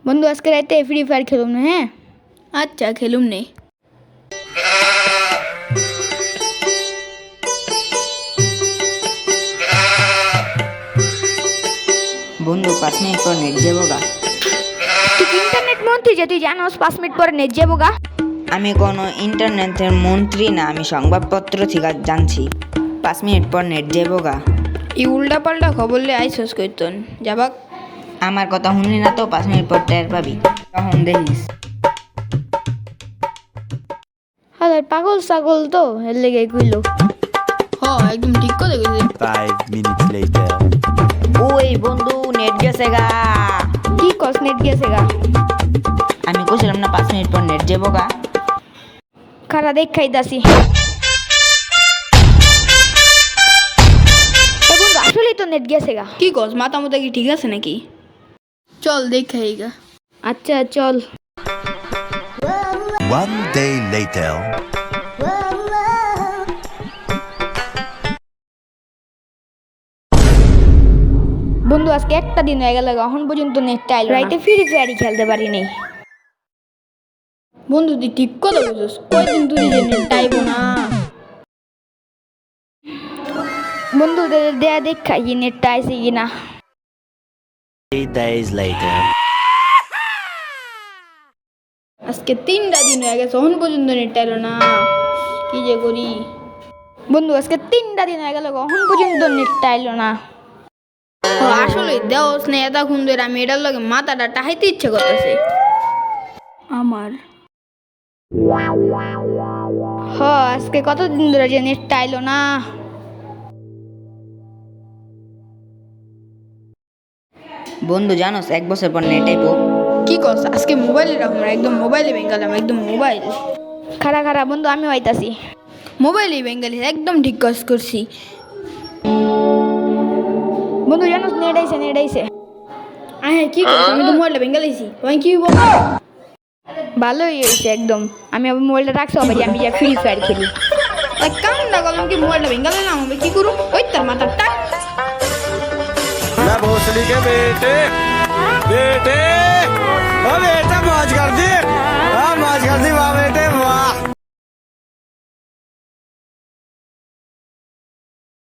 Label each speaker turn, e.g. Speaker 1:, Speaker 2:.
Speaker 1: বন্ধু আজকে রাতে ফ্রি ফায়ার খেলুম না? হ্যাঁ
Speaker 2: আচ্ছা খেলুম নে।
Speaker 3: বন্ধু 5 মিনিট পর নেট যাবো গা।
Speaker 1: তুই ইন্টারনেট মন্ত্রী যে তুই জানোস 5 মিনিট পরে নেট যাবো গা?
Speaker 3: আমি কোনো ইন্টারনেটের মন্ত্রী না, আমি সংবাদপত্র থেকে জানছি 5 মিনিট পর নেট যাবো গা।
Speaker 2: ই উল্টা পাল্টা খবর লে আইসস কইতন যাবাক।
Speaker 3: আমার কথা শুনলি না তো 5 মিনিট পর টের পাবি, তখন দেখিস।
Speaker 1: হ্যাঁ পাগল ছাগল তো এর লেগে কইলো।
Speaker 2: একদম ঠিক কথা কইছিস।
Speaker 4: 5 minutes later.
Speaker 3: ওই বন্ধু নেট গেছে গা।
Speaker 1: কি কস নেট গেছে গা?
Speaker 3: আমি কইছিলাম না 5 মিনিট পর নেট যাবো গা।
Speaker 1: খারা দেখ খাইতাছি। বন্ধু আসলেই তো নেট গেছে গা।
Speaker 2: কি কস মাথা মতো কি ঠিক আছে নাকি? চল দেখাই গা।
Speaker 1: আচ্ছা চল।
Speaker 4: 1 day later.
Speaker 1: বন্ধু আজকে একটা দিন হয়ে গেল এখন পর্যন্ত নেট আইলো না। রাইতে ফ্রি ফায়ারই খেলতে পারি নাই।
Speaker 2: বন্ধু তুই ঠিক কথা কইছিস, কয়দিন তুই যে নেট আইবো না।
Speaker 1: বন্ধু দেয়া দেখ খাই নেটটা আইছে কিনা।
Speaker 4: 3 days later.
Speaker 2: আজকে 3টা দিন হয়ে গেছে এখন পর্যন্ত নেট আইলো না, কি যে করি।
Speaker 1: বন্ধু আজকে 3টা দিন হয়ে গেল এখন পর্যন্ত নেটটা আইলো না।
Speaker 2: আসলে দেওস না এতক্ষণ ধরে আমি এটার লগে মাথাটা টাহাইতে ইচ্ছে করতেছে আমার।
Speaker 1: আজকে কতদিন ধরে যে নেটটা আইলো না।
Speaker 3: বন্ধু জানোস 1 বছর পর নেট আইবো।
Speaker 2: কি কস আজকে মোবাইলে রাখুন, একদম মোবাইলে বেঙ্গালাম, একদম মোবাইল।
Speaker 1: খারা খারা বন্ধু আমি হইতাছি।
Speaker 2: মোবাইলে বেঙ্গালি একদম ঠিক কাজ করছি।
Speaker 1: বন্ধু জানোস নেট আইছে নেট আইছে।
Speaker 2: হ্যাঁ কি করছি, আমি তো মোবাইলটা বেঙ্গালাইছি, তোমায় কি বল।
Speaker 1: ভালোই হয়েছে একদম। আমি আবার মোবাইলটা রাখছি আবার আমি যা ফ্রি ফায়ার খেলি।
Speaker 2: কাম না করলাম কি মোবাইলটা বেঙ্গালাইলাম, আমি কি করু ওই তার মাথার টাক।
Speaker 5: मैं भोसड़ी के बेटे बेटे ओ बेटा मौज कर दी, हाँ मौज कर दी वाह बेटे वाह।